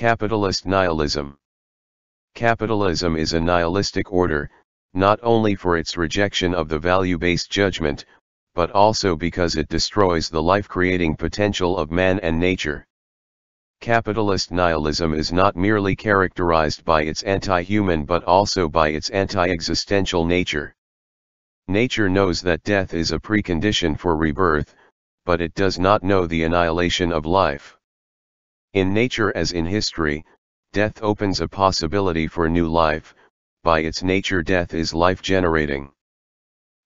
Capitalist nihilism. Capitalism is a nihilistic order, not only for its rejection of the value-based judgment, but also because it destroys the life-creating potential of man and nature. Capitalist nihilism is not merely characterized by its anti-human but also by its anti-existential nature. Nature knows that death is a precondition for rebirth, but it does not know the annihilation of life. In nature as in history, death opens a possibility for new life. By its nature, death is life-generating.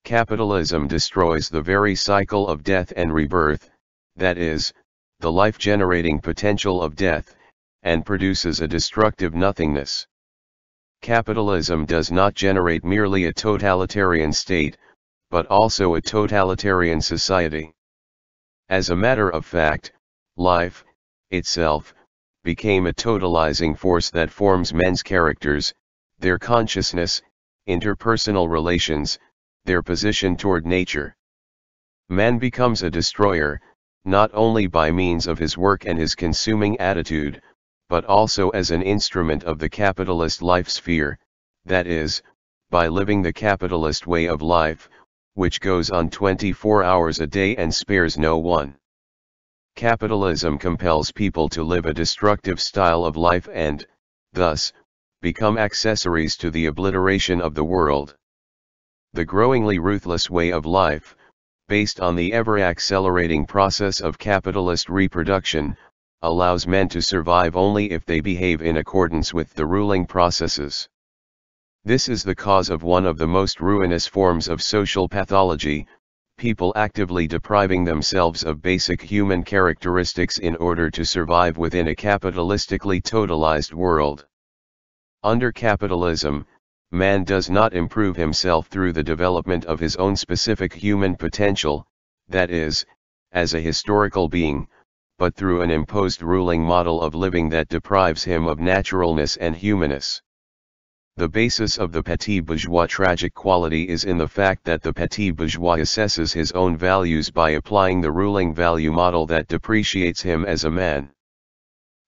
Capitalism destroys the very cycle of death and rebirth, that is, the life-generating potential of death, and produces a destructive nothingness. Capitalism does not generate merely a totalitarian state, but also a totalitarian society. As a matter of fact, life, itself, became a totalizing force that forms men's characters, their consciousness, interpersonal relations, their position toward nature. Man becomes a destroyer, not only by means of his work and his consuming attitude, but also as an instrument of the capitalist life sphere, that is, by living the capitalist way of life, which goes on 24 hours a day and spares no one. Capitalism compels people to live a destructive style of life and, thus, become accessories to the obliteration of the world. The growingly ruthless way of life, based on the ever-accelerating process of capitalist reproduction, allows men to survive only if they behave in accordance with the ruling processes. This is the cause of one of the most ruinous forms of social pathology, people actively depriving themselves of basic human characteristics in order to survive within a capitalistically totalized world. Under capitalism, man does not improve himself through the development of his own specific human potential, that is, as a historical being, but through an imposed ruling model of living that deprives him of naturalness and humanness. The basis of the petit bourgeois tragic quality is in the fact that the petit bourgeois assesses his own values by applying the ruling value model that depreciates him as a man.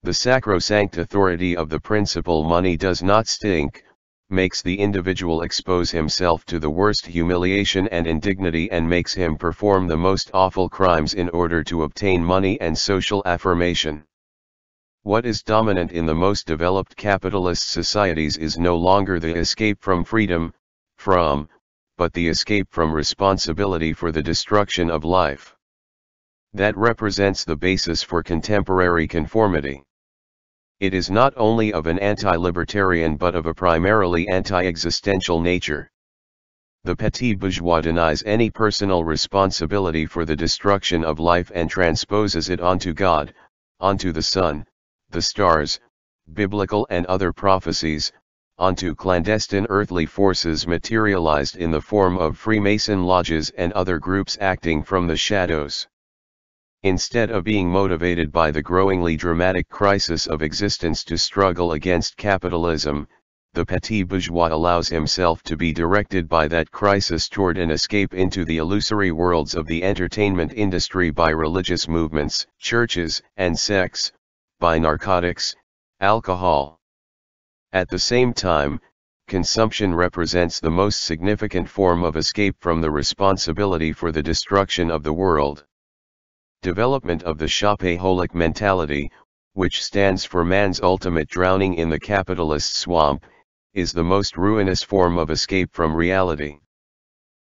The sacrosanct authority of the principle money does not stink, makes the individual expose himself to the worst humiliation and indignity and makes him perform the most awful crimes in order to obtain money and social affirmation. What is dominant in the most developed capitalist societies is no longer the escape from freedom, but the escape from responsibility for the destruction of life. That represents the basis for contemporary conformity. It is not only of an anti-libertarian but of a primarily anti-existential nature. The petit bourgeois denies any personal responsibility for the destruction of life and transposes it onto God, onto the sun, the stars, biblical and other prophecies, onto clandestine earthly forces materialized in the form of Freemason lodges and other groups acting from the shadows. Instead of being motivated by the growingly dramatic crisis of existence to struggle against capitalism, the petit bourgeois allows himself to be directed by that crisis toward an escape into the illusory worlds of the entertainment industry by religious movements, churches, and sects, by narcotics, alcohol. At the same time, consumption represents the most significant form of escape from the responsibility for the destruction of the world. Development of the shopaholic mentality, which stands for man's ultimate drowning in the capitalist swamp, is the most ruinous form of escape from reality.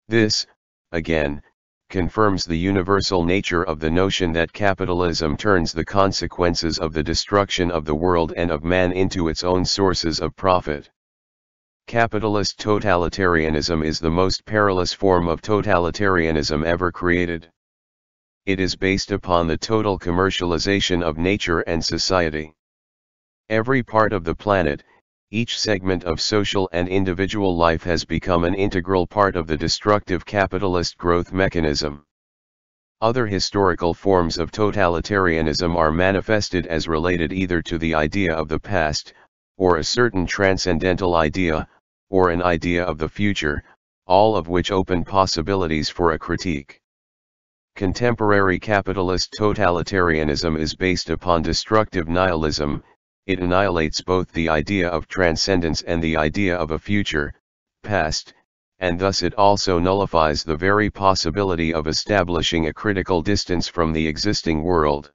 This, again, confirms the universal nature of the notion that capitalism turns the consequences of the destruction of the world and of man into its own sources of profit. Capitalist totalitarianism is the most perilous form of totalitarianism ever created. It is based upon the total commercialization of nature and society. Every part of the planet, each segment of social and individual life has become an integral part of the destructive capitalist growth mechanism. Other historical forms of totalitarianism are manifested as related either to the idea of the past, or a certain transcendental idea, or an idea of the future, all of which open possibilities for a critique. Contemporary capitalist totalitarianism is based upon destructive nihilism, It annihilates both the idea of transcendence and the idea of a future, past, and thus it also nullifies the very possibility of establishing a critical distance from the existing world.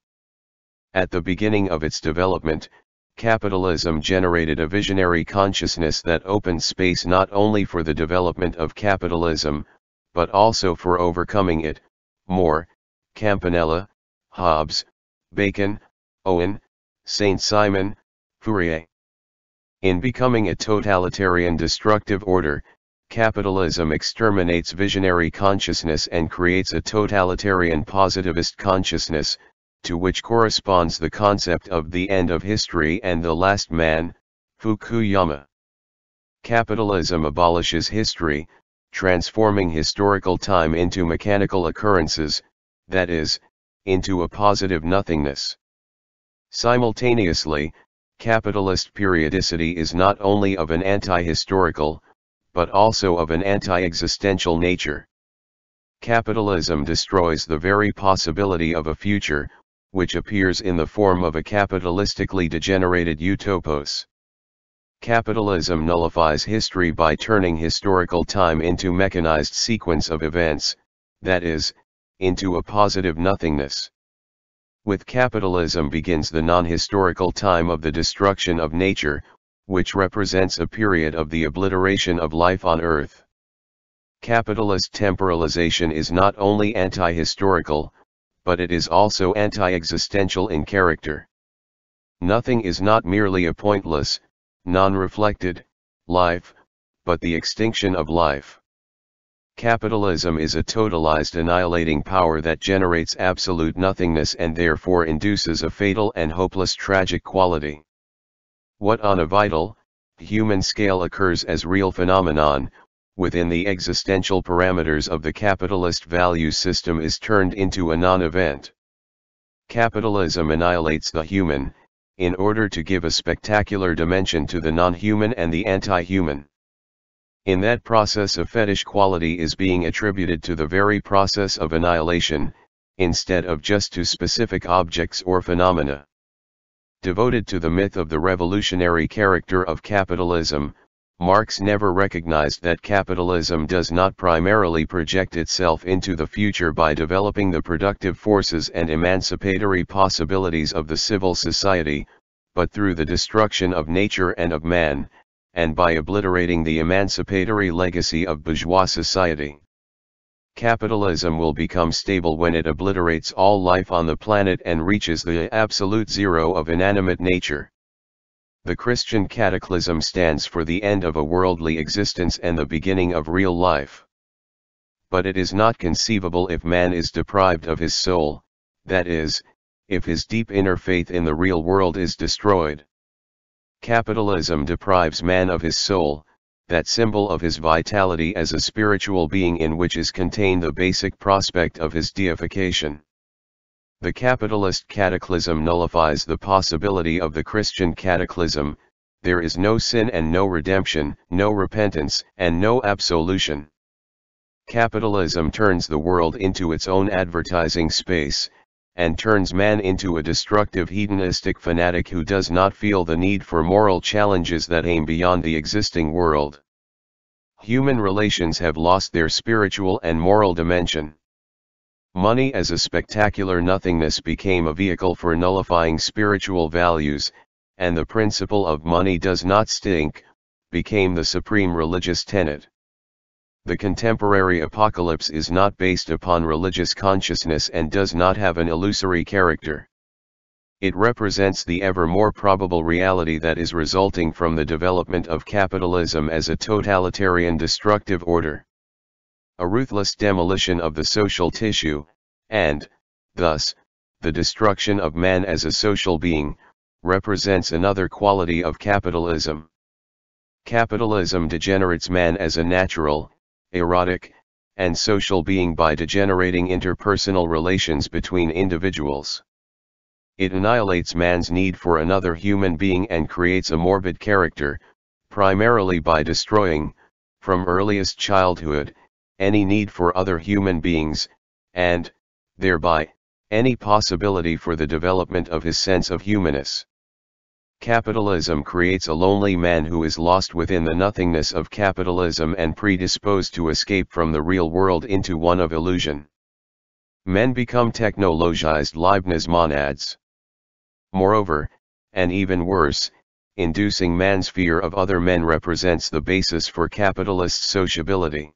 At the beginning of its development, capitalism generated a visionary consciousness that opened space not only for the development of capitalism, but also for overcoming it. More, Campanella, Hobbes, Bacon, Owen, Saint Simon, Fourier. In becoming a totalitarian destructive order, capitalism exterminates visionary consciousness and creates a totalitarian positivist consciousness, to which corresponds the concept of the end of history and the last man, Fukuyama. Capitalism abolishes history, transforming historical time into mechanical occurrences, that is, into a positive nothingness. Simultaneously, capitalist periodicity is not only of an anti-historical, but also of an anti-existential nature. Capitalism destroys the very possibility of a future, which appears in the form of a capitalistically degenerated utopos. Capitalism nullifies history by turning historical time into mechanized sequence of events, that is, into a positive nothingness. With capitalism begins the non-historical time of the destruction of nature, which represents a period of the obliteration of life on Earth. Capitalist temporalization is not only anti-historical, but it is also anti-existential in character. Nothing is not merely a pointless, non-reflected life, but the extinction of life. Capitalism is a totalized annihilating power that generates absolute nothingness and therefore induces a fatal and hopeless tragic quality. What on a vital, human scale occurs as real phenomenon, within the existential parameters of the capitalist value system is turned into a non-event. Capitalism annihilates the human, in order to give a spectacular dimension to the non-human and the anti-human. In that process a fetish quality is being attributed to the very process of annihilation, instead of just to specific objects or phenomena. Devoted to the myth of the revolutionary character of capitalism, Marx never recognized that capitalism does not primarily project itself into the future by developing the productive forces and emancipatory possibilities of the civil society, but through the destruction of nature and of man, and by obliterating the emancipatory legacy of bourgeois society. Capitalism will become stable when it obliterates all life on the planet and reaches the absolute zero of inanimate nature. The Christian cataclysm stands for the end of a worldly existence and the beginning of real life. But it is not conceivable if man is deprived of his soul, that is, if his deep inner faith in the real world is destroyed. Capitalism deprives man of his soul, that symbol of his vitality as a spiritual being in which is contained the basic prospect of his deification. The capitalist cataclysm nullifies the possibility of the Christian cataclysm. There is no sin and no redemption, no repentance and no absolution. Capitalism turns the world into its own advertising space, and turns man into a destructive hedonistic fanatic who does not feel the need for moral challenges that aim beyond the existing world. Human relations have lost their spiritual and moral dimension. Money as a spectacular nothingness became a vehicle for nullifying spiritual values, and the principle of money does not stink, became the supreme religious tenet. The contemporary apocalypse is not based upon religious consciousness and does not have an illusory character. It represents the ever more probable reality that is resulting from the development of capitalism as a totalitarian destructive order. A ruthless demolition of the social tissue, and, thus, the destruction of man as a social being, represents another quality of capitalism. Capitalism degenerates man as a natural, erotic, and social being by degenerating interpersonal relations between individuals. It annihilates man's need for another human being and creates a morbid character, primarily by destroying, from earliest childhood, any need for other human beings, and, thereby, any possibility for the development of his sense of humanness. Capitalism creates a lonely man who is lost within the nothingness of capitalism and predisposed to escape from the real world into one of illusion. Men become technologized Leibniz monads. Moreover, and even worse, inducing man's fear of other men represents the basis for capitalist sociability.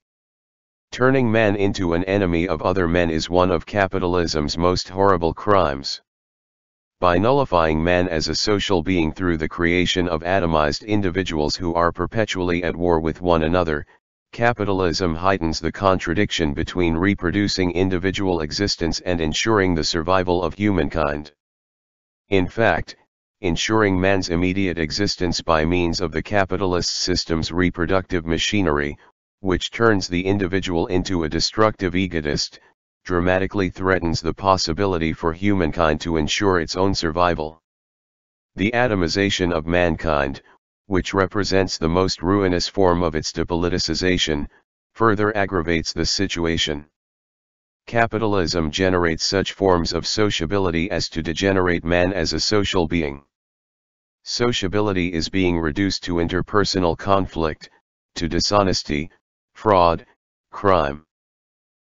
Turning man into an enemy of other men is one of capitalism's most horrible crimes. By nullifying man as a social being through the creation of atomized individuals who are perpetually at war with one another, capitalism heightens the contradiction between reproducing individual existence and ensuring the survival of humankind. In fact, ensuring man's immediate existence by means of the capitalist system's reproductive machinery, which turns the individual into a destructive egotist, dramatically threatens the possibility for humankind to ensure its own survival. The atomization of mankind, which represents the most ruinous form of its depoliticization, further aggravates this situation. Capitalism generates such forms of sociability as to degenerate man as a social being. Sociability is being reduced to interpersonal conflict, to dishonesty, fraud, crime.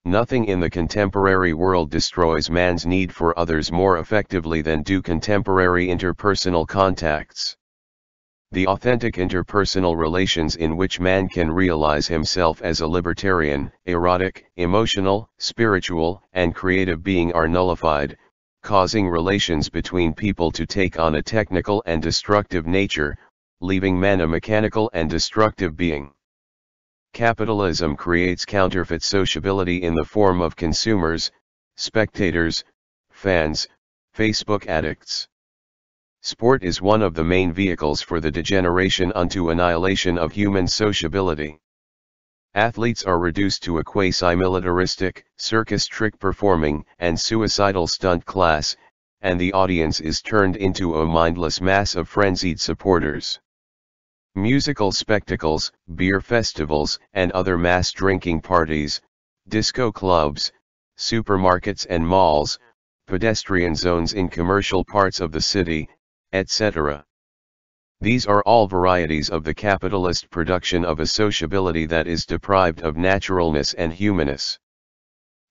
Nothing in the contemporary world destroys man's need for others more effectively than do contemporary interpersonal contacts. The authentic interpersonal relations in which man can realize himself as a libertarian, erotic, emotional, spiritual, and creative being are nullified, causing relations between people to take on a technical and destructive nature, leaving man a mechanical and destructive being. Capitalism creates counterfeit sociability in the form of consumers, spectators, fans, Facebook addicts. Sport is one of the main vehicles for the degeneration unto annihilation of human sociability. Athletes are reduced to a quasi-militaristic, circus trick-performing, and suicidal stunt class, and the audience is turned into a mindless mass of frenzied supporters. Musical spectacles, beer festivals, and other mass drinking parties, disco clubs, supermarkets and malls, pedestrian zones in commercial parts of the city, etc. These are all varieties of the capitalist production of a sociability that is deprived of naturalness and humanness.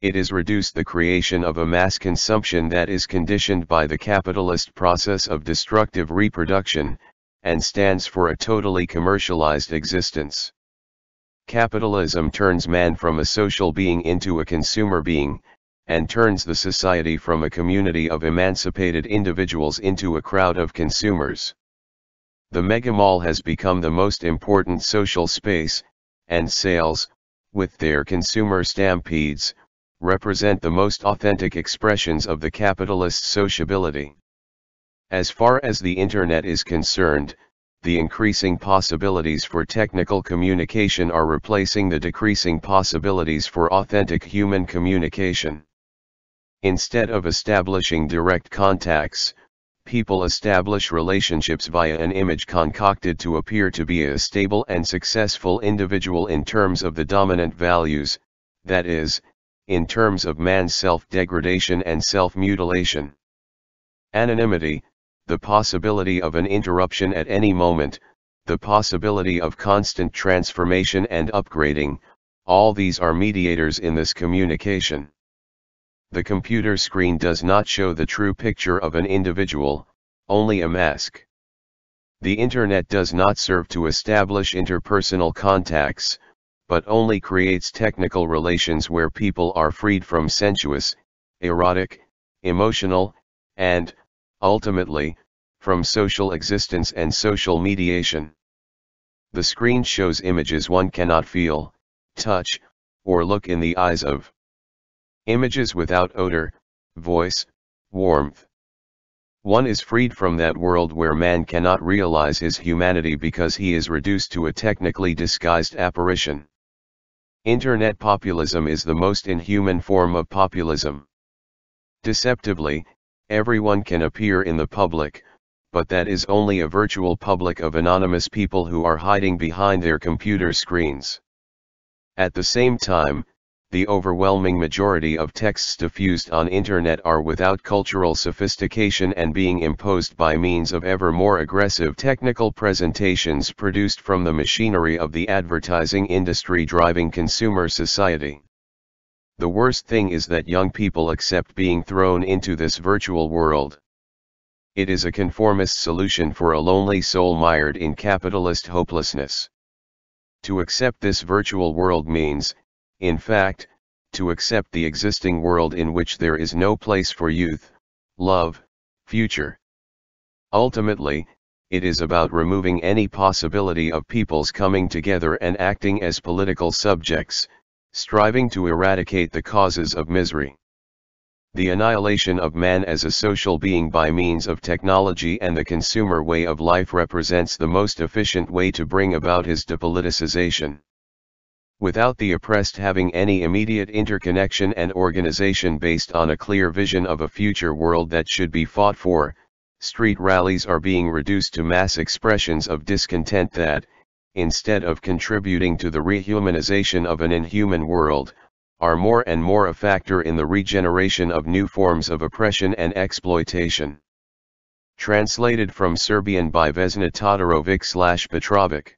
It is reduced the creation of a mass consumption that is conditioned by the capitalist process of destructive reproduction, and stands for a totally commercialized existence. Capitalism turns man from a social being into a consumer being, and turns the society from a community of emancipated individuals into a crowd of consumers. The megamall has become the most important social space, and sales, with their consumer stampedes, represent the most authentic expressions of the capitalist sociability. As far as the Internet is concerned, the increasing possibilities for technical communication are replacing the decreasing possibilities for authentic human communication. Instead of establishing direct contacts, people establish relationships via an image concocted to appear to be a stable and successful individual in terms of the dominant values, that is, in terms of man's self-degradation and self-mutilation. Anonymity, the possibility of an interruption at any moment, the possibility of constant transformation and upgrading, all these are mediators in this communication. The computer screen does not show the true picture of an individual, only a mask. The Internet does not serve to establish interpersonal contacts, but only creates technical relations where people are freed from sensuous, erotic, emotional, and, ultimately, from social existence and social mediation. The screen shows images one cannot feel, touch, or look in the eyes of. Images without odor, voice, warmth. One is freed from that world where man cannot realize his humanity because he is reduced to a technically disguised apparition. Internet populism is the most inhuman form of populism. Deceptively, everyone can appear in the public, but that is only a virtual public of anonymous people who are hiding behind their computer screens. At the same time, the overwhelming majority of texts diffused on internet are without cultural sophistication and being imposed by means of ever more aggressive technical presentations produced from the machinery of the advertising industry driving consumer society. The worst thing is that young people accept being thrown into this virtual world. It is a conformist solution for a lonely soul mired in capitalist hopelessness. To accept this virtual world means, in fact, to accept the existing world in which there is no place for youth, love, future. Ultimately, it is about removing any possibility of peoples coming together and acting as political subjects, striving to eradicate the causes of misery. The annihilation of man as a social being by means of technology and the consumer way of life represents the most efficient way to bring about his depoliticization. Without the oppressed having any immediate interconnection and organization based on a clear vision of a future world that should be fought for, street rallies are being reduced to mass expressions of discontent that, instead of contributing to the rehumanization of an inhuman world, are more and more a factor in the regeneration of new forms of oppression and exploitation. Translated from Serbian by Vesna Todorovic/Petrovic.